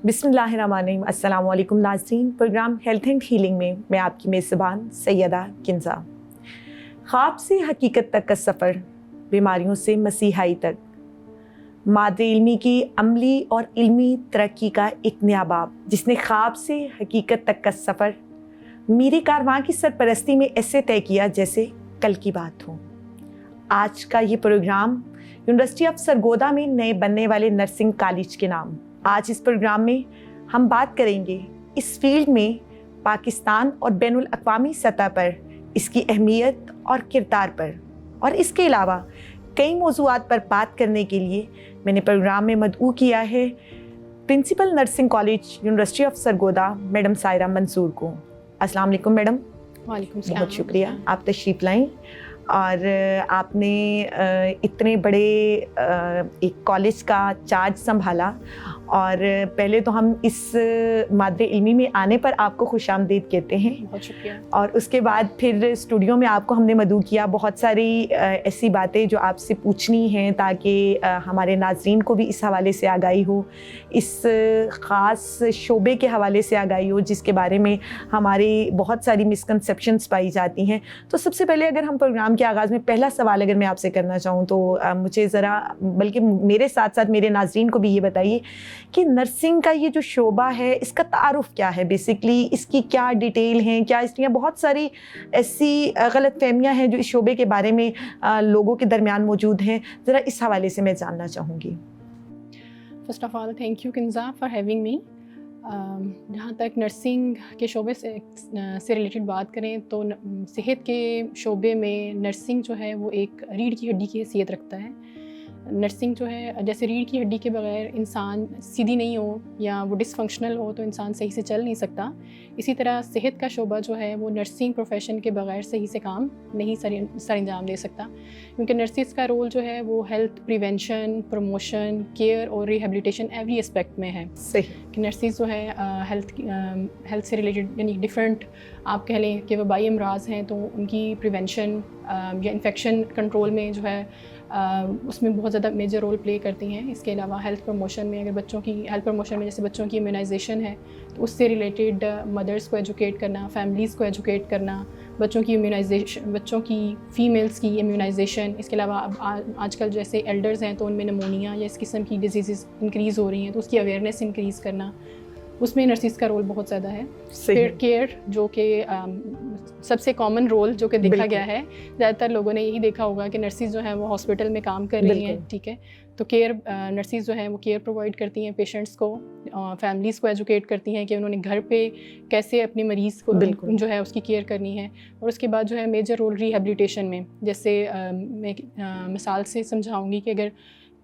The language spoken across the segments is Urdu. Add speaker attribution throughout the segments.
Speaker 1: بسم اللہ الرحمن الرحیم. السلام علیکم ناظرین. پروگرام ہیلتھ اینڈ ہیلنگ میں آپ کی میزبان سیدہ کنزا. خواب سے حقیقت تک کا سفر، بیماریوں سے مسیحائی تک، مادر علمی کی عملی اور علمی ترقی کا ایک نیا باب، جس نے خواب سے حقیقت تک کا سفر میری کارواں کی سرپرستی میں ایسے طے کیا جیسے کل کی بات ہو. آج کا یہ پروگرام یونیورسٹی آف سرگودا میں نئے بننے والے نرسنگ کالج کے نام. آج اس پروگرام میں ہم بات کریں گے اس فیلڈ میں پاکستان اور بین الاقوامی سطح پر اس کی اہمیت اور کردار پر، اور اس کے علاوہ کئی موضوعات پر بات کرنے کے لیے میں نے پروگرام میں مدعو کیا ہے principal nursing college university of Sargodha madam Saira Mansoor کو. السلام علیکم میڈم.
Speaker 2: وعلیکم السلام.
Speaker 1: بہت شکریہ آپ تشریف لائیں، اور آپ نے اتنے بڑے ایک کالج کا چارج سنبھالا. اور پہلے تو ہم اس مادر علمی میں آنے پر آپ کو خوش آمدید کہتے ہیں.
Speaker 2: بہت شکریہ.
Speaker 1: اور اس کے بعد پھر اسٹوڈیو میں آپ کو ہم نے مدعو کیا بہت ساری ایسی باتیں جو آپ سے پوچھنی ہیں تاکہ ہمارے ناظرین کو بھی اس حوالے سے آگاہی ہو، اس خاص شعبے کے حوالے سے آگاہی ہو جس کے بارے میں ہماری بہت ساری مسکنسیپشنس پائی جاتی ہیں. تو سب سے پہلے اگر ہم پروگرام کے آغاز میں پہلا سوال اگر میں آپ سے کرنا چاہوں تو مجھے ذرا، بلکہ میرے ساتھ ساتھ میرے ناظرین کو بھی یہ بتائیے کہ نرسنگ کا یہ جو شعبہ ہے اس کا تعارف کیا ہے، بیسکلی اس کی کیا ڈیٹیل ہیں، کیا اس میں بہت ساری ایسی غلط فہمیاں ہیں جو اس شعبے کے بارے میں لوگوں کے درمیان موجود ہیں، ذرا اس حوالے سے میں جاننا چاہوں گی.
Speaker 2: First of all thank you Kinza for having me. جہاں تک نرسنگ کے شعبے سے ریلیٹڈ بات کریں تو صحت کے شعبے میں نرسنگ جو ہے وہ ایک ریڑھ کی ہڈی کی حیثیت رکھتا ہے. نرسنگ جو ہے جیسے ریڑھ کی ہڈی کے بغیر انسان سیدھی نہیں ہو یا وہ ڈس فنکشنل ہو تو انسان صحیح سے چل نہیں سکتا، اسی طرح صحت کا شعبہ جو ہے وہ نرسنگ پروفیشن کے بغیر صحیح سے کام نہیں سر انجام دے سکتا، کیونکہ نرسز کا رول جو ہے وہ ہیلتھ پریونشن، پروموشن، کیئر اور ریہیبلیٹیشن ایوری اسپیکٹ میں ہے.
Speaker 1: صحیح
Speaker 2: کہ نرسز جو ہے ہیلتھ سے ریلیٹڈ یعنی ڈفرینٹ آپ کہہ لیں کہ وبائی امراض ہیں تو ان کی پریونشن یا انفیکشن کنٹرول میں جو ہے اس میں بہت زیادہ میجر رول پلے کرتی ہیں. اس کے علاوہ ہیلتھ پروموشن میں، اگر بچوں کی ہیلتھ پروموشن میں جیسے بچوں کی امیونائزیشن ہے تو اس سے ریلیٹڈ مدرس کو ایجوکیٹ کرنا، فیملیز کو ایجوکیٹ کرنا، بچوں کی امیونائزیشن، بچوں کی فیمیلز کی امیونائزیشن. اس کے علاوہ اب آج کل جیسے ایلڈرز ہیں تو ان میں نمونیا یا اس قسم کی ڈیزیزز انکریز ہو رہی ہیں تو اس کی اویئرنیس انکریز کرنا، اس میں نرسز کا رول بہت زیادہ ہے. پھر کیئر جو کہ سب سے کامن رول جو کہ دیکھا گیا ہے، زیادہ تر لوگوں نے یہی دیکھا ہوگا کہ نرسز جو ہیں وہ ہاسپٹل میں کام کر رہی ہیں، ٹھیک ہے، تو کیئر نرسز جو ہیں وہ کیئر پرووائڈ کرتی ہیں پیشنٹس کو، فیملیز کو ایجوکیٹ کرتی ہیں کہ انہوں نے گھر پہ کیسے اپنے مریض کو جو ہے اس کی کیئر کرنی ہے. اور اس کے بعد جو ہے میجر رول ریہیبلیٹیشن میں، جیسے میں مثال سے سمجھاؤں گی کہ اگر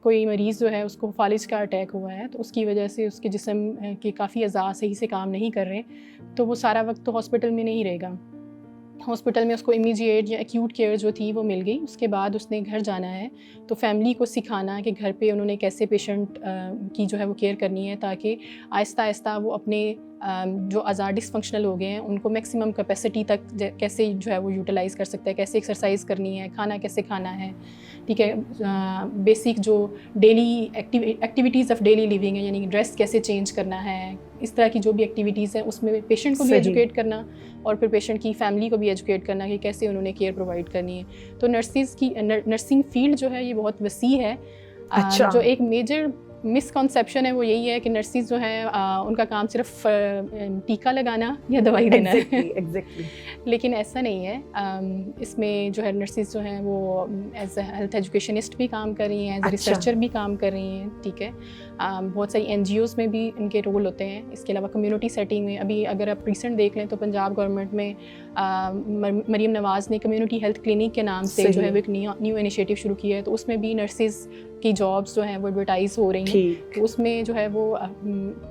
Speaker 2: کوئی مریض جو ہے اس کو فالج کا اٹیک ہوا ہے تو اس کی وجہ سے اس کے جسم کے کافی اعضاء صحیح سے کام نہیں کر رہے تو وہ سارا وقت تو ہاسپٹل میں نہیں رہے گا. ہاسپٹل میں اس کو امیجیٹ یا ایکیوٹ کیئر جو تھی وہ مل گئی، اس کے بعد اس نے گھر جانا ہے تو فیملی کو سکھانا کہ گھر پہ انہوں نے کیسے پیشنٹ کی جو ہے وہ کیئر کرنی ہے تاکہ آہستہ آہستہ وہ اپنے جو اعضاء ڈس فنکشنل ہو گئے ہیں ان کو میکسیمم کیپیسٹی تک کیسے جو ہے وہ یوٹیلائز کر سکتا ہے، کیسے ایکسرسائز کرنی ہے، کھانا کیسے کھانا ہے، ٹھیک ہے، بیسک جو daily activities of daily living ہے یعنی ڈریس کیسے چینج کرنا ہے، اس طرح کی جو بھی ایکٹیویٹیز ہیں اس میں پیشنٹ کو بھی ایجوکیٹ کرنا اور پھر پیشنٹ کی فیملی کو بھی ایجوکیٹ کرنا کہ کیسے انہوں نے کیئر پرووائڈ کرنی ہے. تو نرسنگ فیلڈ جو ہے یہ بہت وسیع ہے. جو ایک میجر مسکنسیپشن ہے وہ یہی ہے کہ نرسز جو ہیں ان کا کام صرف ٹیکہ لگانا یا دوائی دینا ہے، لیکن ایسا نہیں ہے. اس میں جو ہے نرسز جو ہیں وہ ایز اے ہیلتھ ایجوکیشنسٹ بھی کام کر رہی ہیں، ایز اے ریسرچر بھی کام کر رہی ہیں، ٹھیک ہے. بہت ساری NGOs میں بھی ان کے رول ہوتے ہیں. اس کے علاوہ کمیونٹی سیٹنگ میں ابھی اگر آپ ریسنٹ دیکھ لیں تو پنجاب گورنمنٹ میں مریم نواز نے کمیونٹی ہیلتھ کلینک کے نام سے جو ہے وہ ایک نیو انیشیٹو شروع کیا ہے تو اس میں بھی نرسز کی جابس جو ہیں وہ ایڈورٹائز ہو رہی ہیں. تو اس میں جو ہے وہ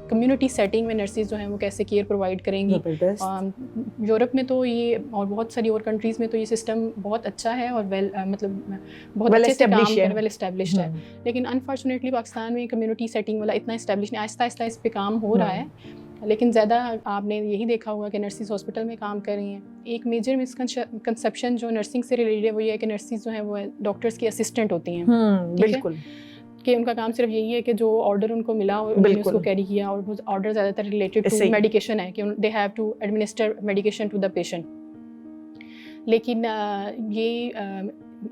Speaker 2: کمیونٹی سیٹنگ میں نرسز جو ہیں وہ کیسے کیئر پرووائڈ کریں گی. یورپ میں تو یہ اور بہت ساری اور کنٹریز میں تو یہ سسٹم بہت اچھا ہے اور مطلب بہت اچھے سے کام کر ویل اسٹیبلشڈ ہے، لیکن انفارچونیٹلی پاکستان میں کمیونٹی سیٹنگ والا اتنا اسٹیبلش نہیں. آہستہ آہستہ اس پہ کام ہو رہا ہے، لیکن زیادہ آپ نے یہی دیکھا ہوگا کہ نرسز ہاسپٹل میں کام کر رہی ہیں. ایک میجر مسکنسیپشن جو نرسنگ سے ریلیٹڈ ہے وہ یہ ہے کہ نرسز جو ہیں وہ ڈاکٹرس کی اسسٹنٹ ہوتی ہیں.
Speaker 1: بالکل.
Speaker 2: کہ ان کا کام صرف یہی ہے کہ جو آرڈر ان کو ملا انہوں نے اس کو کیری کیا, اور وہ آرڈر زیادہ تر ریلیٹڈ ٹو میڈیکیشن ہے کہ they have to administer medication to the patient. لیکن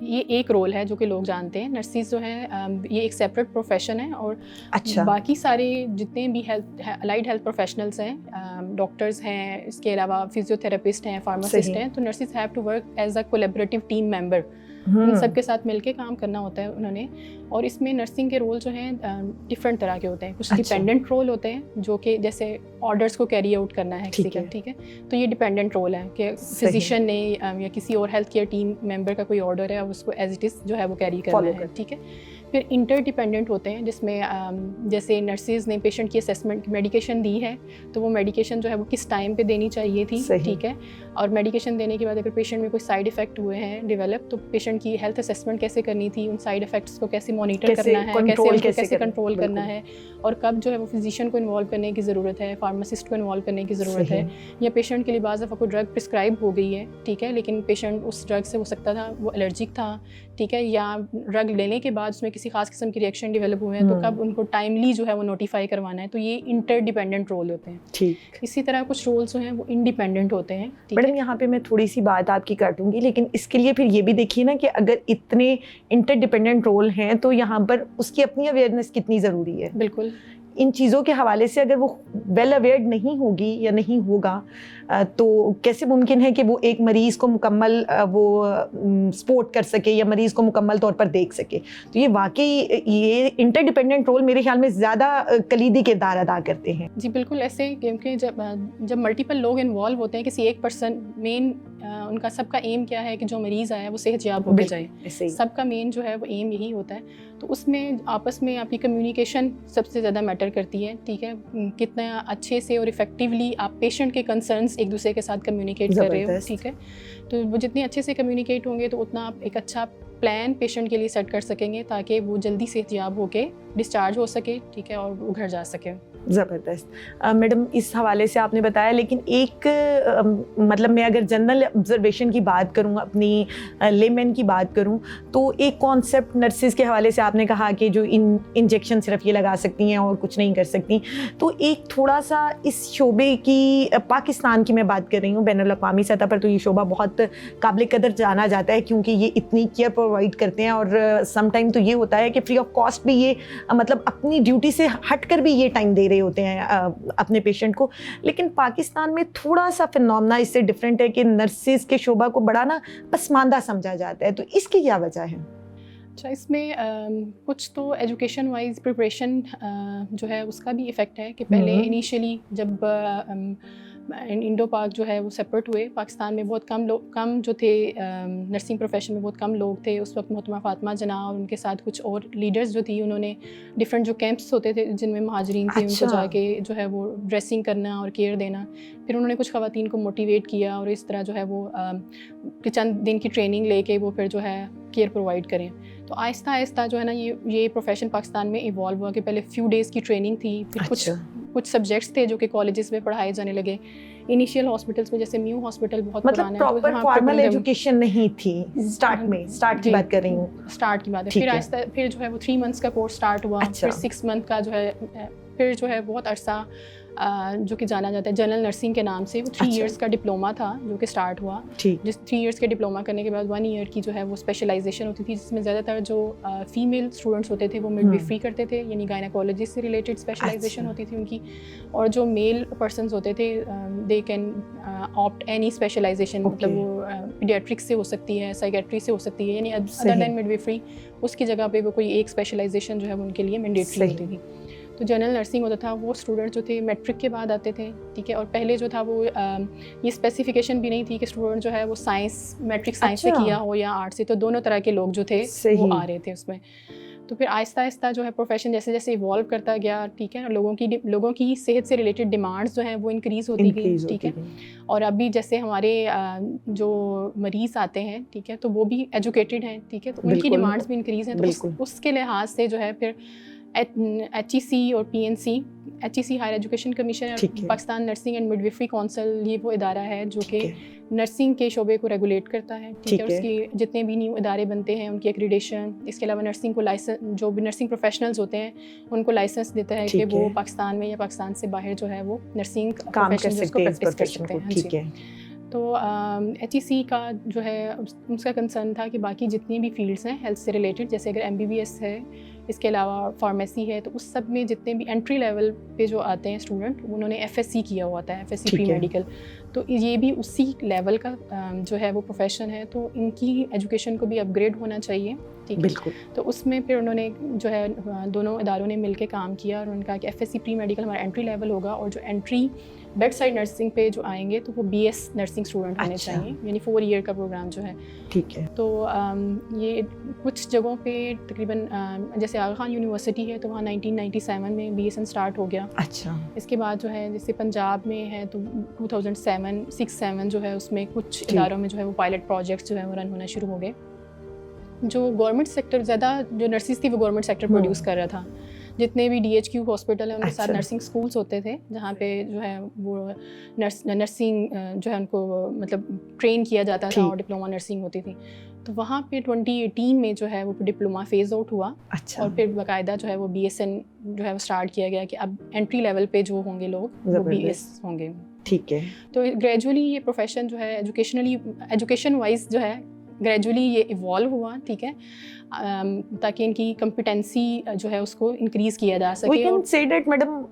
Speaker 2: یہ ایک رول ہے جو کہ لوگ جانتے ہیں. نرسز جو ہیں یہ ایک سیپریٹ پروفیشن ہے, اور باقی سارے جتنے بھی الائڈ ہیلتھ پروفیشنلز ہیں, ڈاکٹرز ہیں, اس کے علاوہ فزیو تھراپسٹ ہیں, فارماسسٹ ہیں, تو nurses have to work as a collaborative team member. ان سب کے ساتھ مل کے کام کرنا ہوتا ہے انہوں نے. اور اس میں نرسنگ کے رول جو ہیں ڈفرینٹ طرح کے ہوتے ہیں. کچھ ڈپینڈنٹ رول ہوتے ہیں جو کہ جیسے آرڈرس کو کیری آؤٹ کرنا ہے کسی کا, ٹھیک ہے, تو یہ ڈپینڈنٹ رول ہے کہ فزیشین نے یا کسی اور ہیلتھ کیئر ٹیم ممبر کا کوئی آرڈر ہے اس کو ایز اٹ از جو ہے وہ کیری کرنا ہے, ٹھیک ہے. پھر انٹر ڈیپینڈنٹ ہوتے ہیں جس میں جیسے نرسز نے پیشنٹ کی اسیسمنٹ میڈیکیشن دی ہے تو وہ میڈیکیشن جو ہے وہ کس ٹائم پہ دینی چاہیے تھی, ٹھیک ہے. اور میڈیکیشن دینے کے بعد اگر پیشنٹ میں کوئی سائڈ افیکٹ ہوئے ہیں ڈیولپ, تو پیشنٹ کی ہیلتھ اسیسمنٹ کیسے کرنی تھی, ان سائڈ افیکٹس کو کیسے مانیٹر کرنا ہے, کیسے کنٹرول کرنا ہے, اور کب جو ہے وہ فزیشین کو انوالو کرنے کی ضرورت ہے, فارماسسٹ کو انوالو کرنے کی ضرورت ہے, یا پیشنٹ کے لیے بعض دفعہ کوئی ڈرگ پرسکرائب ہو گئی ہے, ٹھیک ہے, لیکن پیشنٹ اس ڈرگ سے ہو سکتا تھا وہ الرجک تھا, ٹھیک ہے, یا ڈرگ لینے کے بعد اس میں کسی خاص قسم کی ریئیکشن ڈیولپ ہوئے ہیں, تو کب ان کو ٹائملی جو ہے وہ نوٹیفائی کروانا ہے. تو یہ انٹر ڈیپینڈنٹ رول ہوتے ہیں. ٹھیک. اسی طرح کچھ رولس جو ہیں وہ انڈیپینڈنٹ ہوتے ہیں.
Speaker 1: میڈم یہاں پہ میں تھوڑی سی بات آپ کی کاٹوں گی, لیکن اس کے لیے پھر یہ بھی دیکھیے نا کہ اگر اتنے انٹر ڈیپینڈنٹ رول ہیں تو یہاں پر اس کی اپنی اویئرنیس کتنی ضروری ہے.
Speaker 2: بالکل.
Speaker 1: ان چیزوں کے حوالے سے اگر وہ ویل اویئرڈ نہیں ہوگی یا نہیں ہوگا تو کیسے ممکن ہے کہ وہ ایک مریض کو مکمل وہ سپورٹ کر سکے یا مریض کو مکمل طور پر دیکھ سکے. تو یہ واقعی یہ انٹر ڈیپینڈنٹ رول میرے خیال میں زیادہ کلیدی کردار ادا کرتے ہیں.
Speaker 2: جی بالکل ایسے, کیونکہ جب ملٹیپل لوگ انوالو ہوتے ہیں کسی ایک پرسن, مین ان کا سب کا ایم کیا ہے کہ جو مریض آیا ہے وہ صحت یاب ہو کے جائے, سب کا مین جو ہے وہ ایم یہی ہوتا ہے. تو اس میں آپس میں آپ کی کمیونیکیشن سب سے زیادہ میٹر کرتی ہے, ٹھیک ہے, کتنا اچھے سے اور افیکٹولی آپ پیشنٹ کے کنسرنس ایک دوسرے کے ساتھ کمیونیکیٹ کر رہے ہو, ٹھیک ہے. تو وہ جتنے اچھے سے کمیونیکیٹ ہوں گے تو اتنا آپ ایک اچھا پلان پیشنٹ کے لیے سیٹ کر سکیں گے تاکہ وہ جلدی صحت یاب ہو کے ڈسچارج ہو سکے, ٹھیک ہے, اور وہ گھر جا سکے.
Speaker 1: زبردست. میڈم اس حوالے سے آپ نے بتایا, لیکن ایک مطلب میں اگر جنرل آبزرویشن کی بات کروں, اپنی لیمن کی بات کروں, تو ایک کانسیپٹ نرسز کے حوالے سے آپ نے کہا کہ جو انجیکشن صرف یہ لگا سکتی ہیں اور کچھ نہیں کر سکتی, تو ایک تھوڑا سا اس شعبے کی, پاکستان کی میں بات کر رہی ہوں, بین الاقوامی سطح پر تو یہ شعبہ بہت قابل قدر جانا جاتا ہے کیونکہ یہ اتنی کیئر پرووائڈ کرتے ہیں, اور سم ٹائم تو یہ ہوتا ہے کہ فری آف کاسٹ بھی یہ مطلب اپنی ڈیوٹی سے ہٹ کر بھی یہ ٹائم دے رہے ہوتے ہیں اپنے پیشنٹ کو. لیکن پاکستان میں تھوڑا سا فنومنا اس سے ڈفرینٹ ہے کہ نرسز کے شعبہ کو بڑا نا پسماندہ سمجھا جاتا ہے, تو اس کی کیا وجہ ہے؟
Speaker 2: اچھا, اس میں کچھ تو ایجوکیشن وائز پریپریشن جو ہے اس کا بھی افیکٹ ہے کہ پہلے انیشیلی جب انڈو پاک جو ہے وہ سپریٹ ہوئے, پاکستان میں بہت کم جو تھے نرسنگ پروفیشن میں بہت کم لوگ تھے. اس وقت محترمہ فاطمہ جناح اور ان کے ساتھ کچھ اور لیڈرز جو تھی, انہوں نے ڈفرینٹ جو کیمپس ہوتے تھے جن میں مہاجرین تھے, ان کو جا کے جو ہے وہ ڈریسنگ کرنا اور کیئر دینا. پھر انہوں نے کچھ خواتین کو موٹیویٹ کیا اور اس طرح جو ہے وہ چند دن کی ٹریننگ لے کے وہ پھر جو ہے کیئر پرووائڈ کریں. تو آہستہ آہستہ جو ہے نا یہ پروفیشن پاکستان میں ایوالو ہوا کہ پہلے فیو ڈیز کی ٹریننگ تھی, پھر کچھ سبجیکٹس تھے جو کہ کالجز میں پڑھائے جانے لگے. انیشیل ہاسپٹلس میں جیسے میو ہاسپٹل بہت پرانا ہے,
Speaker 1: مطلب پراپر فارمل ایجوکیشن نہیں تھی اسٹارٹ کی بات کر رہی ہوں,
Speaker 2: اسٹارٹ کی بات ہے. پھر آہستہ پھر جو ہے وہ 3 months کا کورس اسٹارٹ ہوا, پھر 6 month کا جو ہے, پھر جو ہے بہت عرصہ جو کہ جانا جاتا ہے جنرل نرسنگ کے نام سے, وہ 3 years کا ڈپلوما تھا جو کہ اسٹارٹ ہوا. جس 3 years کے ڈپلوما کرنے کے بعد 1 year کی جو ہے وہ اسپیشلائزیشن ہوتی تھی, جس میں زیادہ تر جو فیمیل اسٹوڈنٹس ہوتے تھے وہ مڈ ویفری کرتے تھے, یعنی گائناکالوجی سے ریلیٹڈ اسپیشلائزیشن ہوتی تھی ان کی. اور جو میل پرسنز ہوتے تھے they can opt any specialization, مطلب وہ پیڈیاٹرکس سے ہو سکتی ہے, سائیکیٹری سے ہو سکتی ہے, یعنی ادر دین مڈ ویفری, اس کی جگہ پہ وہ کوئی ایک اسپیشلائزیشن جو ہے وہ ان کے لیے مینڈیٹری ہوتی تھی. تو جنرل نرسنگ ہوتا تھا, وہ اسٹوڈنٹ جو تھے میٹرک کے بعد آتے تھے, ٹھیک ہے. اور پہلے جو تھا وہ یہ اسپیسیفکیشن بھی نہیں تھی کہ اسٹوڈنٹ جو ہے وہ سائنس میٹرک سائنس سے کیا ہو یا آرٹ سے, تو دونوں طرح کے لوگ جو تھے وہ آ رہے تھے اس میں. تو پھر آہستہ آہستہ جو ہے پروفیشن جیسے جیسے ایوالو کرتا گیا, ٹھیک ہے, لوگوں کی صحت سے ریلیٹڈ ڈیمانڈس جو ہیں وہ انکریز ہوتی گئی, ٹھیک ہے. اور ابھی جیسے ہمارے جو مریض آتے ہیں, ٹھیک ہے, تو وہ بھی ایجوکیٹڈ ہیں, ٹھیک ہے, تو ان کی ڈیمانڈس بھی انکریز ہیں. تو اس کے لحاظ سے جو ہے پھر HEC اور PNC, HEC higher education commission, Pakistan nursing and midwifery council, یہ وہ ادارہ ہے جو کہ نرسنگ کے شعبے کو ریگولیٹ کرتا ہے، ٹھیک ہے. اس کی جتنے بھی نیو ادارے بنتے ہیں ان کی ایکریڈیشن، اس کے علاوہ نرسنگ کو لائسنس، جو بھی نرسنگ پروفیشنلز ہوتے ہیں ان کو لائسنس دیتا ہے کہ وہ پاکستان میں یا پاکستان سے باہر جو ہے وہ نرسنگ پروفیشن کو پریکٹس کر سکتے ہیں. ٹھیک ہے. تو HEC کا جو ہے اس کا کنسرن تھا کہ باقی جتنی بھی فیلڈس ہیں ہیلتھ سے ریلیٹڈ، جیسے اگر MBBS ہے، اس کے علاوہ فارمیسی ہے، تو اس سب میں جتنے بھی انٹری لیول پہ جو آتے ہیں اسٹوڈنٹ، انہوں نے FSc کیا ہوا ہوتا ہے، FSc پری میڈیکل. تو یہ بھی اسی لیول کا جو ہے وہ پروفیشن ہے، تو ان کی ایجوکیشن کو بھی اپ گریڈ ہونا چاہیے. بالکل. تو اس میں پھر انہوں نے جو ہے دونوں اداروں نے مل کے کام کیا اور انہوں نے کہا کہ FSc پری میڈیکل ہمارا انٹری لیول ہوگا، اور جو انٹری بیڈ سائڈ نرسنگ پہ جو آئیں گے تو وہ BS نرسنگ اسٹوڈنٹ ہونے چاہیے، یعنی 4 ایئر کا پروگرام جو ہے. ٹھیک ہے. تو یہ کچھ جگہوں پہ تقریباً جیسے آغا خان یونیورسٹی ہے تو وہاں 1997 میں BSN اسٹارٹ ہو گیا. اچھا. اس کے بعد جو ہے جیسے پنجاب میں ہے تو 2006-7 جو ہے اس میں کچھ اداروں میں جو ہے وہ پائلٹ پروجیکٹس جو ہے وہ رن ہونا شروع ہو گئے. جو گورنمنٹ سیکٹر زیادہ جو نرسز تھی وہ گورنمنٹ سیکٹر پروڈیوس کر رہا تھا. جتنے بھی DHQ ہاسپٹل ہیں ان کے ساتھ نرسنگ اسکولس ہوتے تھے جہاں پہ جو ہے وہ نرسنگ جو ہے ان کو مطلب ٹرین کیا جاتا تھا اور ڈپلوما نرسنگ ہوتی تھی. تو وہاں پہ 2018 میں جو ہے وہ ڈپلوما فیز آؤٹ ہوا. اچھا. اور پھر باقاعدہ جو ہے وہ BSN جو ہے وہ اسٹارٹ کیا گیا کہ اب انٹری لیول پہ جو ہوں گے لوگ وہ BS ہوں گے. ٹھیک ہے. تو گریجولی یہ پروفیشن جو ہے ایجوکیشن وائز جو ہے گریجولی یہ ایوالو ہوا. ٹھیک ہے. تاکہ ان کی کمپیٹنسی جو ہے اس کو انکریز کیا جا سکے.
Speaker 1: We can say that madam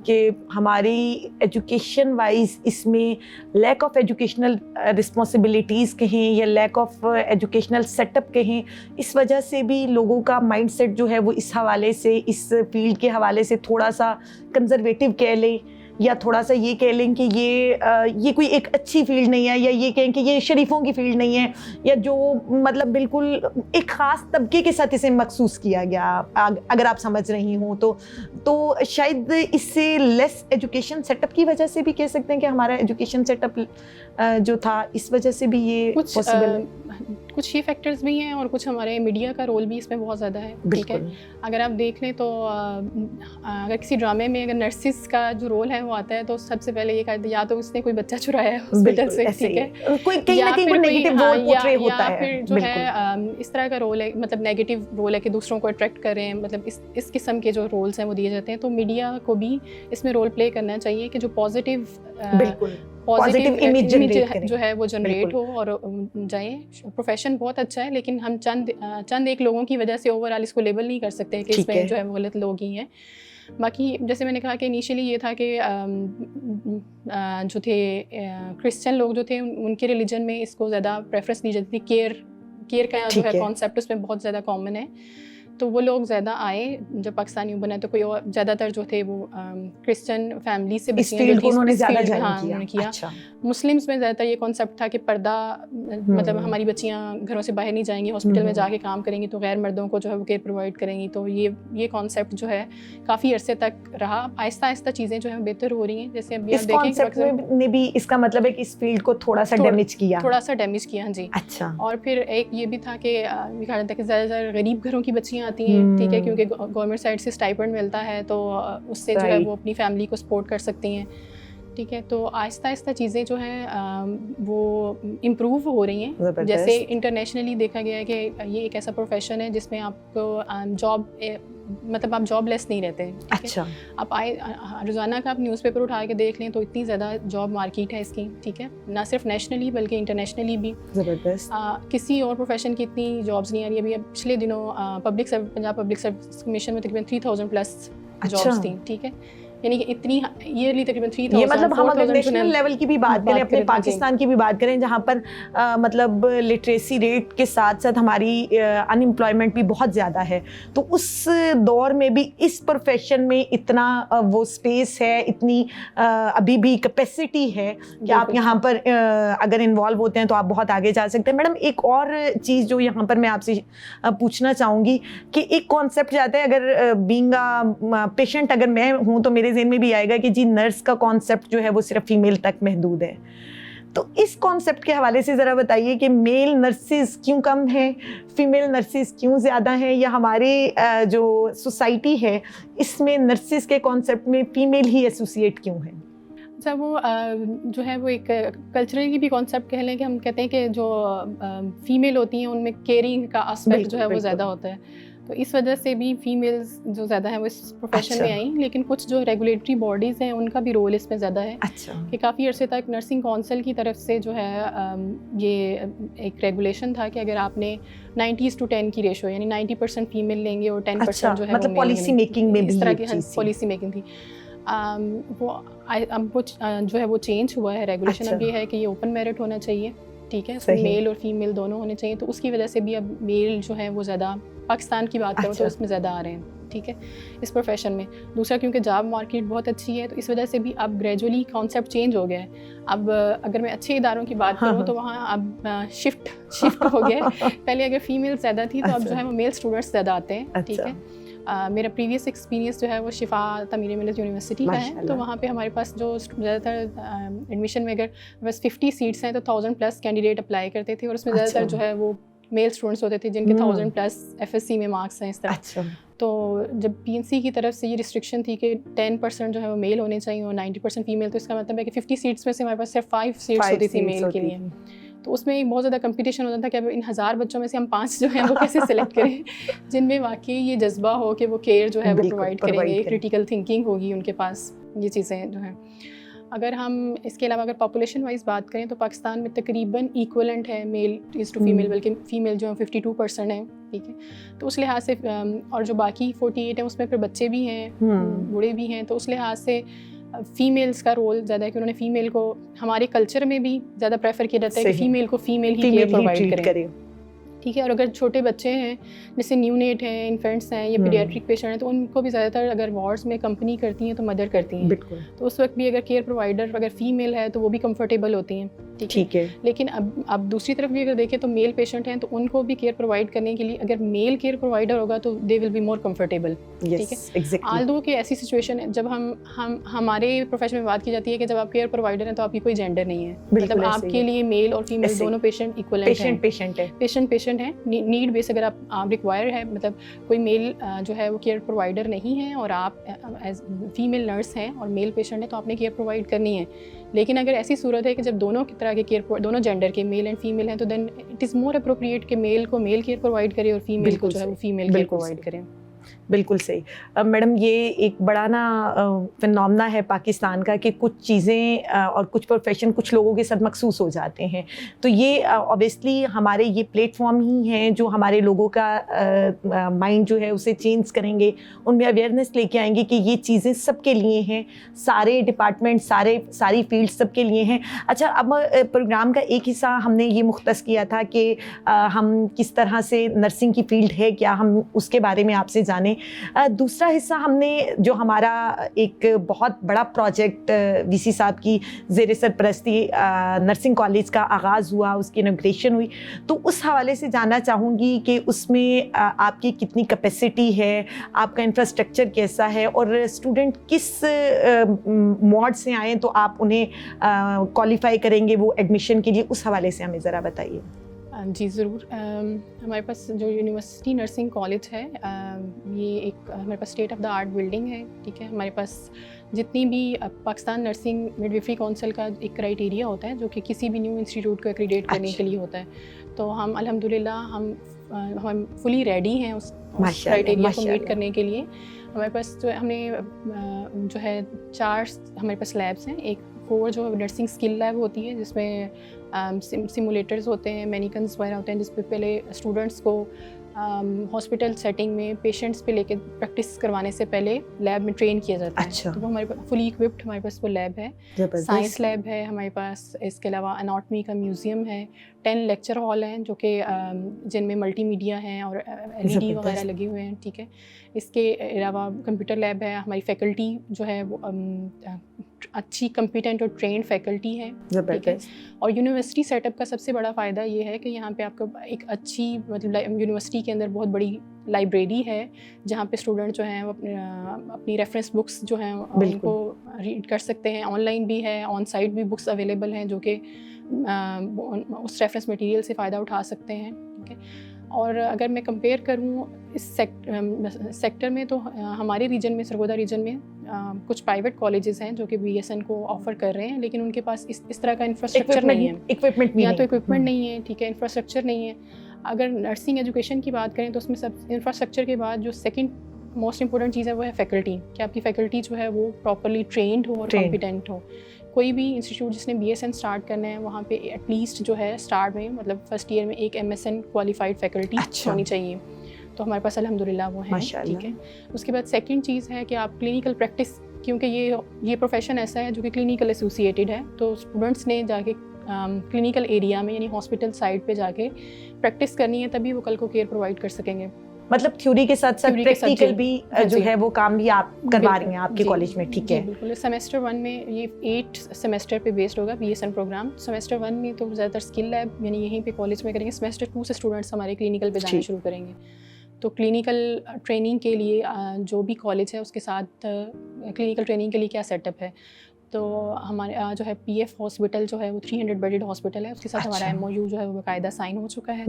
Speaker 1: کہ ہماری ایجوکیشن وائز اس میں لیک آف ایجوکیشنل رسپانسبلٹیز کہیں یا lack of educational set up کہیں، اس وجہ سے بھی لوگوں کا مائنڈ سیٹ جو ہے وہ اس حوالے سے، اس فیلڈ کے حوالے سے تھوڑا سا کنزرویٹو کہہ لیں، یا تھوڑا سا یہ کہہ لیں کہ یہ کوئی ایک اچھی فیلڈ نہیں ہے، یا یہ کہیں کہ یہ شریفوں کی فیلڈ نہیں ہے، یا جو مطلب بالکل ایک خاص طبقے کے ساتھ اسے مخصوص کیا گیا، اگر آپ سمجھ رہی ہوں تو شاید اس سے لیس ایجوکیشن سیٹ اپ کی وجہ سے بھی کہہ سکتے ہیں کہ ہمارا ایجوکیشن سیٹ اپ جو تھا اس وجہ سے بھی یہ پاسبل ہے.
Speaker 2: کچھ یہ فیکٹرز بھی ہیں اور کچھ ہمارے میڈیا کا رول بھی اس میں بہت زیادہ ہے. ٹھیک ہے. اگر آپ دیکھ لیں تو اگر کسی ڈرامے میں اگر نرسز کا جو رول ہے وہ آتا ہے تو سب سے پہلے یہ کہا یا تو اس نے کوئی بچہ چرایا ہے ہاسپٹل سے، ٹھیک ہے، یا پھر جو ہے اس طرح کا رول ہے، مطلب نیگیٹو رول ہے کہ دوسروں کو اٹریکٹ کر رہے ہیں، مطلب اس قسم کے جو رولس ہیں وہ دیے جاتے ہیں. تو میڈیا کو بھی اس میں رول پلے کرنا چاہیے کہ جو پازیٹیو امیج جو ہے وہ جنریٹ ہو اور جائیں. پروفیشن بہت اچھا ہے لیکن ہم چند ایک لوگوں کی وجہ سے اوور آل اس کو لیبل نہیں کر سکتے کہ اس میں جو ہے وہ غلط لوگ ہی ہیں. باقی جیسے میں نے کہا کہ انیشلی یہ تھا کہ جو تھے کرسچن لوگ جو تھے ان کے ریلیجن میں اس کو زیادہ پریفرنس دی جاتی تھی. کیئر کا جو ہے کانسیپٹ اس میں بہت زیادہ کامن ہے. تو وہ لوگ زیادہ آئے جب پاکستانی بنا تو کوئی اور زیادہ تر جو تھے وہ کرسچن فیملی سے کیا. مسلمس میں زیادہ تر یہ کانسیپٹ تھا کہ پردہ، مطلب ہماری بچیاں گھروں سے باہر نہیں جائیں گی، ہاسپٹل میں جا کے کام کریں گی تو غیر مردوں کو جو ہے وہ کیئر پرووائڈ کریں گی. تو یہ کانسیپٹ جو ہے کافی عرصے تک رہا. آہستہ آہستہ چیزیں جو ہے بہتر ہو رہی ہیں. جیسے ابھی آپ دیکھیں
Speaker 1: نے بھی اس کا مطلب ہے کہ اس فیلڈ کو تھوڑا سا ڈیمیج کیا. جی. اچھا.
Speaker 2: اور پھر ایک یہ بھی تھا کہ دکھا جاتا ہے کہ زیادہ تر غریب گھروں کی بچیاں آتی ہیں، ٹھیک ہے، کیونکہ گورنمنٹ سائڈ سے اسٹائپنڈ ملتا ہے تو اس سے جو ہے وہ اپنی فیملی کو سپورٹ کر سکتی ہیں. ٹھیک ہے. تو آہستہ آہستہ چیزیں جو ہیں وہ امپروو ہو رئی ہیں. جیسے انٹرنیشنلی دیکھا گیا ہے کہ یہ ایک ایسا پروفیشن ہے جس میں آپ کو مطلب آپ جاب لیس نہیں رہتے. اچھا. آپ روزانہ کا آپ نیوز پیپر اٹھا کے دیکھ لیں تو اتنی زیادہ جاب مارکیٹ ہے اس کی. ٹھیک ہے. نہ صرف نیشنلی بلکہ انٹرنیشنلی بھی. زبردست. کسی اور پروفیشن کی اتنی جابس نہیں آ رہی. ابھی پچھلے دنوں پنجاب پبلک سروس کمیشن میں تقریباً 3000+ جابس تھیں. ٹھیک ہے. یعنی کہ اتنی ایئرلی تقریباً 3000.
Speaker 1: یہ مطلب ہم اگر نیشنل لیول کی بھی بات کریں، اپنے پاکستان کی بھی بات کریں جہاں پر مطلب لٹریسی ریٹ کے ساتھ ساتھ ہماری ان امپلائمنٹ بھی بہت زیادہ ہے، تو اس دور میں بھی اس پروفیشن میں اتنا وہ اسپیس ہے، اتنی ابھی بھی کیپیسٹی ہے کہ آپ یہاں پر اگر انوالو ہوتے ہیں تو آپ بہت آگے جا سکتے ہیں. میڈم ایک اور چیز جو یہاں پر میں آپ سے پوچھنا چاہوں گی کہ ایک کانسیپٹ جاتا ہے، اگر بینگ پیشنٹ اگر میں ہوں تو میرے ذہن میں بھی آئے گا کہ جی نرس کا کانسیپٹ جو ہے وہ صرف فیمیل تک محدود ہے. تو اس کانسیپٹ کے حوالے سے ذرا بتائیے کہ میل نرسز کیوں کم ہیں, فیمیل نرسز کیوں زیادہ ہیں, یا ہماری جو سوسائٹی ہے اس میں نرسز کے کانسیپٹ میں فیمیل ہی ایسوسیٹ کیوں ہیں؟
Speaker 2: اچھا, وہ جو ہے وہ ایک کلچرل بھی کانسیپٹ کہہ لیں کہ ہم کہتے ہیں کہ جو فیمیل ہوتی ہیں ان میں کیئرنگ کا اسپیکٹ جو ہے وہ زیادہ ہوتا ہے, تو اس وجہ سے بھی فیمیلز جو زیادہ ہیں وہ اس پروفیشن میں آئیں. لیکن کچھ جو ریگولیٹری باڈیز ہیں ان کا بھی رول اس میں زیادہ ہے کہ کافی عرصے تک نرسنگ کونسل کی طرف سے جو ہے یہ ایک ریگولیشن تھا کہ اگر آپ نے 90:10 کی ریشو یعنی 90% فیمیل لیں گے اور 10% جو ہے
Speaker 1: مطلب پالیسی میکنگ میں بھی
Speaker 2: اس طرح کی پالیسی میکنگ تھی. وہ اب جو ہے وہ چینج ہوا ہے ریگولیشن. اب یہ ہے کہ یہ اوپن میرٹ ہونا چاہیے, ٹھیک ہے, اس میں میل اور فیمیل دونوں ہونے چاہیے. تو اس کی وجہ سے بھی اب میل جو ہے وہ زیادہ, پاکستان کی بات کروں تو اس میں زیادہ آ رہے ہیں, ٹھیک ہے, اس پروفیشن میں. دوسرا کیونکہ جاب مارکیٹ بہت اچھی ہے تو اس وجہ سے بھی اب گریجولی کانسیپٹ چینج ہو گیا ہے. اب اگر میں اچھے اداروں کی بات کروں تو وہاں اب شفٹ ہو گیا ہے. پہلے اگر فیمیل زیادہ تھی تو اب جو ہے وہ میل اسٹوڈنٹس زیادہ آتے ہیں, ٹھیک ہے. میرا پریویس ایکسپیرینس جو ہے وہ شفا تعمیر ملت یونیورسٹی کا ہے, تو وہاں پہ ہمارے پاس جو زیادہ تر ایڈمیشن میں اگر بس 50 سیٹس ہیں تو 1000+ کینڈیڈیٹ اپلائی کرتے تھے, اور اس میں زیادہ تر جو ہے وہ میل اسٹوڈنٹس ہوتے تھے جن کے 1000+ FSC میں مارکس ہیں اس طرح. تو جب PNC کی طرف سے یہ ریسٹرکشن تھی کہ 10% جو ہے وہ میل ہونے چاہیے اور 90% فیمیل, تو اس کا مطلب ہے کہ 50 سیٹس میں سے ہمارے پاس صرف 5 سیٹس ہوتی تھی میل کے لیے. تو اس میں بہت زیادہ کمپٹیشن ہوتا تھا کہ اب ان 1000 بچوں میں سے ہم 5 جو ہیں وہ کیسے سلیکٹ کریں جن میں واقعی یہ جذبہ ہو کہ وہ کیئر جو ہے وہ پرووائڈ کریں گے, کریٹیکل تھنکنگ ہوگی ان کے پاس, یہ چیزیں جو ہیں. اگر ہم اس کے علاوہ اگر پاپولیشن وائز بات کریں تو پاکستان میں تقریباً ایکولنٹ ہے میل از ٹو فیمیل, بلکہ فیمیل جو ہیں 52% ہیں, ٹھیک ہے. تو اس لحاظ سے اور جو باقی 48 ہیں اس میں پھر بچے بھی ہیں, بوڑھے بھی ہیں, تو اس لحاظ سے فیمیلز کا رول زیادہ ہے کہ انہوں نے فیمیل کو ہمارے کلچر میں بھی زیادہ پریفر کیا جاتا ہے کہ فیمیل کو فیمیل ہی کیئر پرووائڈ کریں, ٹھیک ہے. اور اگر چھوٹے بچے ہیں جیسے نیونیٹ ہیں, انفینٹس ہیں یا پیڈیاٹرک پیشنٹ ہیں, تو ان کو بھی زیادہ تر اگر وارڈز میں کمپنی کرتی ہیں تو مدر کرتی ہیں, بالکل. تو اس وقت بھی اگر کیئر پرووائڈر اگر فیمیل ہے تو وہ بھی کمفرٹیبل ہوتی ہیں, ٹھیک ہے. لیکن اب دوسری طرف بھی اگر دیکھیں تو میل پیشنٹ ہیں تو ان کو بھی کیئر پرووائڈ کرنے کے لیے اگر میل کیئر پرووائڈر ہوگا تو دے ول بی مور کمفرٹیبل, ٹھیک ہے. آلدو کہ ایسی سچویشن ہے جب ہمارے پروفیشن میں بات کی جاتی ہے کہ جب آپ کیئر پرووائڈر ہیں تو آپ کی کوئی جینڈر نہیں ہے, مطلب آپ کے لیے میل اور فیمیل دونوں پیشنٹ ایکولنٹ ہیں, پیشنٹ ہیں. نیڈ بیس اگر آپ ریکوائر ہے, مطلب کوئی میل جو ہے وہ کیئر پرووائڈر نہیں ہے اور آپ ایز فیمیل نرس ہیں اور میل پیشنٹ ہیں تو آپ نے کیئر پرووائڈ کرنی ہے. لیکن اگر ایسی صورت ہے کہ جب دونوں کی طرح کے کیئر, دونوں جینڈر کے میل اینڈ فیمیل ہیں, تو then it is more appropriate کہ میل کو میل کیئر پرووائڈ کرے اور فیمیل کو جو ہے وہ فیمیل کیئر پرووائڈ کریں.
Speaker 1: بالکل صحیح. میڈم یہ ایک بڑا نا فنومنا ہے پاکستان کا کہ کچھ چیزیں اور کچھ پروفیشن کچھ لوگوں کے ساتھ مخصوص ہو جاتے ہیں, تو یہ اوبیسلی ہمارے یہ پلیٹ فارم ہی ہیں جو ہمارے لوگوں کا مائنڈ جو ہے اسے چینج کریں گے, ان میں اویئرنیس لے کے آئیں گے کہ یہ چیزیں سب کے لیے ہیں, سارے ڈپارٹمنٹ ساری فیلڈ سب کے لیے ہیں. اچھا, اب پروگرام کا ایک حصہ ہم نے یہ مختص کیا تھا کہ ہم کس طرح سے نرسنگ کی فیلڈ ہے کیا, ہم اس کے بارے میں آپ سے جانیں. دوسرا حصہ ہم نے جو ہمارا ایک بہت بڑا پروجیکٹ VC صاحب کی زیر سرپرستی نرسنگ کالج کا آغاز ہوا, اس کی انوگریشن ہوئی, تو اس حوالے سے جاننا چاہوں گی کہ اس میں آپ کی کتنی کیپیسٹی ہے, آپ کا انفراسٹرکچر کیسا ہے, اور اسٹوڈنٹ کس موڈ سے آئیں تو آپ انہیں کوالیفائی کریں گے وہ ایڈمیشن کے لیے, اس حوالے سے ہمیں ذرا بتائیے.
Speaker 2: جی ضرور. ہمارے پاس جو یونیورسٹی نرسنگ کالج ہے یہ ایک ہمارے پاس state of the art building ہے, ٹھیک ہے. ہمارے پاس جتنی بھی پاکستان نرسنگ مڈویفری کونسل کا ایک کرائٹیریا ہوتا ہے جو کہ کسی بھی نیو انسٹیٹیوٹ کو ایکریڈیٹ کرنے کے لیے ہوتا ہے, تو ہم الحمدللہ ہم فلی ریڈی ہیں اس کرائٹیریا کو میٹ کرنے کے لیے. ہمارے پاس جو ہم نے جو ہے 4 ہمارے پاس لیبس ہیں. ایک 4 جو نرسنگ اسکل لیب ہوتی ہے جس میں سیمولیٹرز ہوتے ہیں, مینیکنز وغیرہ ہوتے ہیں, جس پہ پہلے اسٹوڈنٹس کو ہاسپٹل سیٹنگ میں پیشنٹس پہ لے کے پریکٹس کروانے سے پہلے لیب میں ٹرین کیا جاتا ہے. تو وہ ہمارے پاس فلی اکوپڈ ہمارے پاس وہ لیب ہے. سائنس لیب ہے ہمارے پاس, اس کے علاوہ اناٹمی کا میوزیم ہے, 10 لیکچر ہال ہیں جو کہ جن میں ملٹی میڈیا ہیں اور LED وغیرہ لگے ہوئے ہیں, ٹھیک ہے. اس کے علاوہ کمپیوٹر لیب ہے. ہماری فیکلٹی جو ہے وہ اچھی کمپیٹنٹ اور ٹرینڈ فیکلٹی ہے, ٹھیک ہے. اور یونیورسٹی سیٹ اپ کا سب سے بڑا فائدہ یہ ہے کہ یہاں پہ آپ کو ایک اچھی مطلب یونیورسٹی کے اندر بہت بڑی لائبریری ہے جہاں پہ اسٹوڈنٹ جو ہیں وہ اپنی ریفرنس بکس جو ہیں ان کو ریڈ کر سکتے ہیں. آن لائن بھی ہے, آن سائٹ بھی بکس اویلیبل ہیں جو کہ اس ریفرنس مٹیریل سے فائدہ اٹھا سکتے ہیں. ٹھیک ہے. اور اگر میں کمپیئر کروں اس سیکٹر میں تو ہمارے ریجن میں, سرگودا ریجن میں کچھ پرائیویٹ کالجز ہیں جو کہ بی ایس این کو آفر کر رہے ہیں, لیکن ان کے پاس اس طرح کا انفراسٹرکچر نہیں ہے, یا تو اکوپمنٹ نہیں ہے, ٹھیک ہے, انفراسٹرکچر نہیں ہے. اگر نرسنگ ایجوکیشن کی بات کریں تو اس میں سب انفراسٹرکچر کے بعد جو سیکنڈ موسٹ امپورٹنٹ چیز ہے وہ ہے فیکلٹی, کہ آپ کی فیکلٹی جو ہے وہ پراپرلی ٹرینڈ ہو اور کمپیٹنٹ ہو. کوئی بھی انسٹیٹیوٹ جس نے بی ایس این اسٹارٹ کرنا ہے وہاں پہ ایٹ لیسٹ جو ہے اسٹارٹ میں مطلب فرسٹ ایئر میں ایک M S N qualified faculty ہونی چاہیے. تو ہمارے پاس الحمدللہ وہ ہیں. ٹھیک ہے. اس کے بعد سیکنڈ چیز ہے کہ آپ کلینکل پریکٹس, کیونکہ یہ پروفیشن ایسا ہے جو کہ کلینکل ایسوسیٹیڈ ہے, تو اسٹوڈنٹس نے جا کے کلینکل ایریا میں یعنی ہاسپٹل سائٹ پہ جا کے پریکٹس کرنی ہے, تبھی وہ کل کو کیئر پرووائڈ کر سکیں گے.
Speaker 1: مطلب تھیوری کے ساتھ ساتھ پریکٹیکل بھی جو ہے وہ کام بھی آپ کروا رہی ہیں آپ کے کالج میں. ٹھیک ہے.
Speaker 2: بالکل. سیمسٹر 1 میں یہ 8 سیمسٹر پہ بیسڈ ہوگا B S N programme. Semester 1 میں تو زیادہ تر اسکل لیب یعنی یہیں پہ کالج میں کریں گے. سیمسٹر 2 سے اسٹوڈنٹس ہمارے کلینکل پہ جانا شروع کریں گے. تو کلینکل ٹریننگ کے لیے جو بھی کالج ہے اس کے ساتھ کلینکل ٹریننگ کے لیے کیا سیٹ اپ ہے, تو ہمارے جو ہے پی ایف ہاسپٹل جو ہے وہ 300 بیڈڈ ہاسپٹل ہے, اس کے ساتھ ہمارا ایم او یو جو ہے وہ باقاعدہ سائن ہو چکا ہے.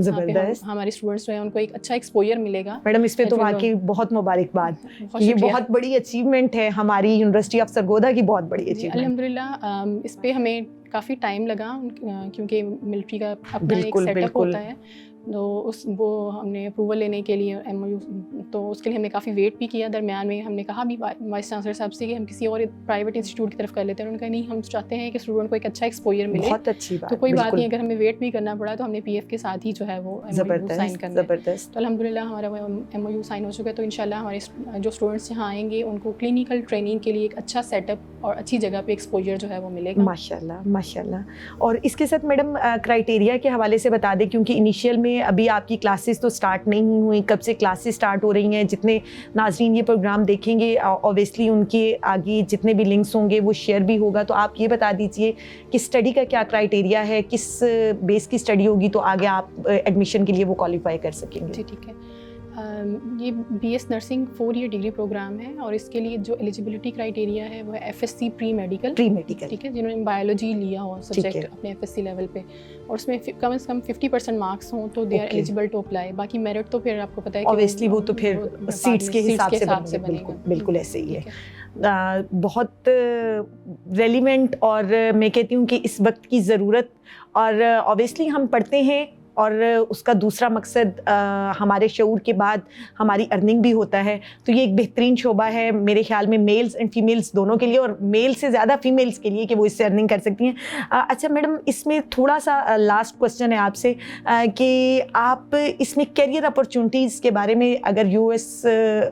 Speaker 2: ہمارے اسٹوڈنٹس جو ہیں ان کو ایک اچھا ایکسپوئر ملے گا.
Speaker 1: میڈم اس پہ تو واقعی بہت مبارکباد, یہ بہت بڑی اچیومنٹ ہے ہماری یونیورسٹی آف سرگودا کی, بہت بڑی اچیومنٹ.
Speaker 2: الحمدللہ اس پہ ہمیں کافی ٹائم لگا کیونکہ ملٹری کا اپنا ایک سیٹ اپ ہوتا ہے, تو وہ ہم نے اپروول لینے کے لیے ایم او یو, تو اس کے لیے ہم نے کافی ویٹ بھی کیا. درمیان میں ہم نے کہا بھی وائس چانسلر صاحب سے کہ ہم کسی اور پرائیویٹ انسٹیٹیوٹ کی طرف کر لیتے ہیں. انہوں نے کہا نہیں, ہم چاہتے ہیں کہ اسٹوڈنٹ کو ایک اچھا ایکسپوئر ملے.
Speaker 1: بہت اچھی بات.
Speaker 2: تو کوئی بات نہیں, اگر ہمیں ویٹ بھی کرنا پڑا تو ہم نے پی ایف کے ساتھ ہی جو ہے وہ ایم او یو سائن کرنا ہے. تو الحمدللہ ہمارا وہ ایم او یو سائن ہو چکا ہے. تو ان شاء اللہ ہمارے جو اسٹوڈنٹس یہاں آئیں گے ان کو کلینکل ٹریننگ کے لیے ایک اچھا سیٹ اپ اور اچھی جگہ پہ ایکسپوئر جو ہے وہ ملے گا.
Speaker 1: ماشاء اللہ ماشاء اللہ. اور اس کے ساتھ میڈم کرائٹیریا کے حوالے سے بتا دیں, کیونکہ انیشیل میں ابھی آپ کی کلاسز تو اسٹارٹ نہیں ہوئی, کب سے کلاسز اسٹارٹ ہو رہی ہیں. جتنے ناظرین یہ پروگرام دیکھیں گے اوبیسلی ان کے آگے جتنے بھی لنکس ہوں گے وہ شیئر بھی ہوگا. تو آپ یہ بتا دیجیے کہ اسٹڈی کا کیا کرائٹیریا ہے, کس بیس کی اسٹڈی ہوگی تو آگے آپ ایڈمیشن کے لیے وہ کوالیفائی کر سکیں گے.
Speaker 2: جی ٹھیک ہے. یہ B S nursing 4 year degree programme ہے, اور اس کے لیے جو ایلیجیبلٹی کرائٹیریا ہے وہ ہے F S C pre medical. ٹھیک ہے, جنہوں نے بایولوجی لیا ہو سبجیکٹ اپنے ایف ایس سی لیول پہ, اور اس میں کم از کم 50% مارکس ہوں تو they are eligible to apply. باقی میرٹ تو پھر آپ کو پتہ ہے
Speaker 1: اوبیسلی وہ تو پھر سیٹس کے حساب سے بنے گا. بالکل ایسے ہی ہے. بہت ریلیونٹ, اور میں کہتی ہوں کہ اس وقت کی ضرورت, اور اوبیسلی ہم پڑھتے ہیں اور اس کا دوسرا مقصد ہمارے شعور کے بعد ہماری ارننگ بھی ہوتا ہے. تو یہ ایک بہترین شعبہ ہے میرے خیال میں میلز اینڈ فیمیلز دونوں کے لیے, اور میل سے زیادہ فیمیلز کے لیے کہ وہ اس سے ارننگ کر سکتی ہیں. اچھا میڈم, اس میں تھوڑا سا لاسٹ کوسچن ہے آپ سے کہ آپ اس میں کیریئر اپرچونیٹیز کے بارے میں, اگر یو ایس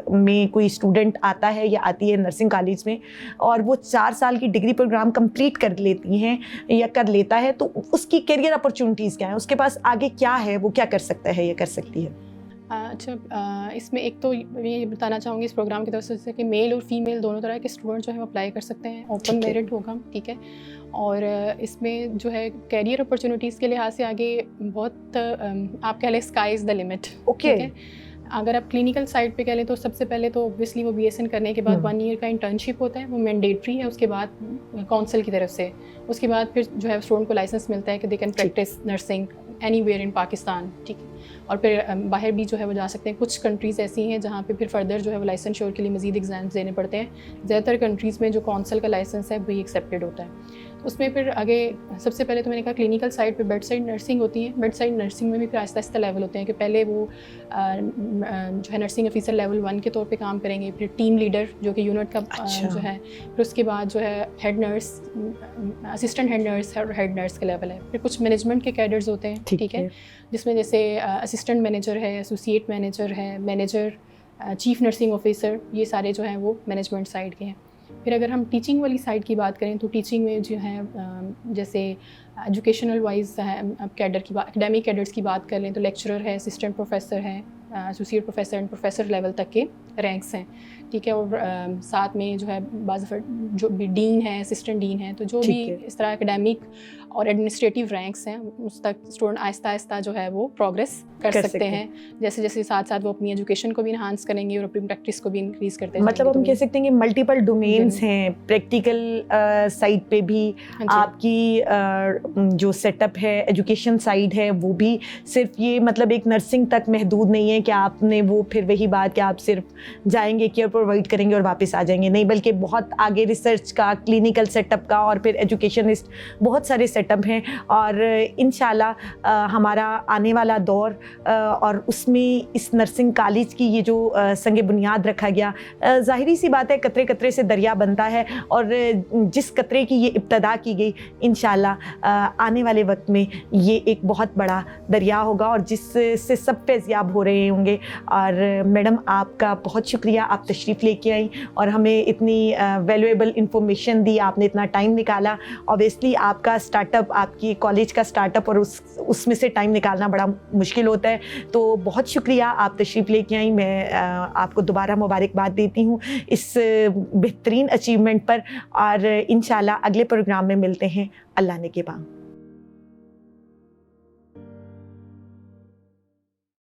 Speaker 1: میں کوئی اسٹوڈنٹ آتا ہے یا آتی ہے نرسنگ کالج میں اور وہ 4 سال کی ڈگری پروگرام کمپلیٹ کر لیتی ہیں یا کر لیتا ہے, تو اس کی کیریئر اپرچونیٹیز کیا ہیں, اس کے پاس آگے کیا ہے, وہ کیا کر سکتا ہے یا کر سکتی ہے؟
Speaker 2: اچھا, اس میں ایک تو یہ بتانا چاہوں گی اس پروگرام کی طرف سے کہ میل اور فیمیل دونوں طرح کے اسٹوڈنٹ جو ہے وہ اپلائی کر سکتے ہیں. اوپن میرٹ ہوگا. ٹھیک ہے. اور اس میں جو ہے کیریئر اپرچونیٹیز کے لحاظ سے آگے بہت آپ کہہ لیں sky is the limit. Okay. اگر آپ کلینکل سائڈ پہ کہہ لیں تو سب سے پہلے تو اوبویسلی وہ بی ایس این کرنے کے بعد 1 ایئر کا انٹرنشپ ہوتا ہے, وہ مینڈیٹری ہے. اس کے بعد کونسل کی طرف سے اس کے بعد پھر جو ہے اسٹوڈنٹ کو لائسنس ملتا ہے کہ they can practice nursing anywhere in Pakistan. ٹھیک ہے. اور پھر باہر بھی جو ہے وہ جا سکتے ہیں. کچھ کنٹریز ایسی ہیں جہاں پہ پھر فردر جو ہے وہ لائسنس شور کے لیے مزید ایگزامس دینے پڑتے ہیں. زیادہ تر کنٹریز میں جو کونسل کا لائسنس ہے وہی ایکسیپٹیڈ ہوتا ہے. اس میں پھر آگے سب سے پہلے تو میں نے کہا کلینکل سائڈ پہ بیڈ سائڈ نرسنگ ہوتی ہے. بیڈ سائڈ نرسنگ میں بھی پھر آہستہ آہستہ لیول ہوتے ہیں کہ پہلے وہ جو ہے نرسنگ آفیسر لیول 1 کے طور پہ کام کریں گے, پھر ٹیم لیڈر جو کہ یونٹ کا جو ہے, پھر اس کے بعد جو ہے head nurse, assistant head nurse اور ہیڈ نرس کا لیول ہے. پھر کچھ مینجمنٹ کے کیڈرز ہوتے ہیں. ٹھیک ہے. جس میں جیسے اسسٹنٹ مینیجر ہے, ایسوسیٹ مینیجر ہے, مینیجر, چیف نرسنگ آفیسر, یہ سارے جو ہیں وہ مینجمنٹ سائڈ کے ہیں. پھر اگر ہم ٹیچنگ والی سائڈ کی بات کریں تو ٹیچنگ میں جو ہے جیسے ایجوکیشنل وائز ہے, کیڈر کی بات, اکیڈیمک کیڈرس کی بات کر لیں تو لیکچرر ہے, اسسٹنٹ پروفیسر ہے, associate professor and professor level تک کے رینکس ہیں. ٹھیک ہے. اور ساتھ میں جو ہے بعض جو بھی ڈین ہے, اسسٹنٹ ڈین ہے, تو جو بھی اس طرح اکیڈیمک اور ایڈمنسٹریٹیو رینکس ہیں اس تک اسٹوڈنٹ آہستہ آہستہ جو ہے وہ پروگریس کر سکتے ہیں. جیسے جیسے ساتھ ساتھ وہ اپنی ایجوکیشن کو بھی انہانس کریں گے اور اپنی پریکٹس کو بھی انکریز کرتے ہیں.
Speaker 1: مطلب ہم کہہ سکتے ہیں کہ ملٹیپل ڈومینس ہیں. پریکٹیکل سائڈ پہ بھی آپ کی جو سیٹ اپ ہے, ایجوکیشن سائڈ ہے, وہ بھی صرف یہ مطلب ایک نرسنگ تک محدود نہیں ہے کہ آپ نے وہ پھر وہی بات کہ آپ صرف جائیں گے, کیئر پرووائڈ کریں گے اور واپس آ جائیں گے. نہیں, بلکہ بہت آگے ریسرچ کا, کلینکل سیٹ اپ کا اور پھر ایجوکیشنسٹ بہت سارے سیٹ اپ ہیں. اور انشاءاللہ ہمارا آنے والا دور اور اس میں اس نرسنگ کالج کی یہ جو سنگ بنیاد رکھا گیا, ظاہری سی بات ہے قطرے قطرے سے دریا بنتا ہے, اور جس قطرے کی یہ ابتدا کی گئی انشاءاللہ آنے والے وقت میں یہ ایک بہت بڑا دریا ہوگا اور جس سے سب فیضیاب ہو رہے ہوں گے. اور میڈم آپ کا بہت شکریہ, آپ تشریف لے کے آئیں اور ہمیں اتنی ویلیویبل انفارمیشن دی, آپ نے اتنا ٹائم نکالا. اوبیسلی آپ کا اسٹارٹ اپ, آپ کی کالج کا اسٹارٹ اپ, اور اس میں سے ٹائم نکالنا بڑا مشکل ہوتا ہے. تو بہت شکریہ, آپ تشریف لے کے آئیں. میں آپ کو دوبارہ مبارکباد دیتی ہوں اس بہترین اچیومنٹ پر, اور انشاءاللہ اگلے پروگرام میں ملتے ہیں. اللہ نے کے بعد.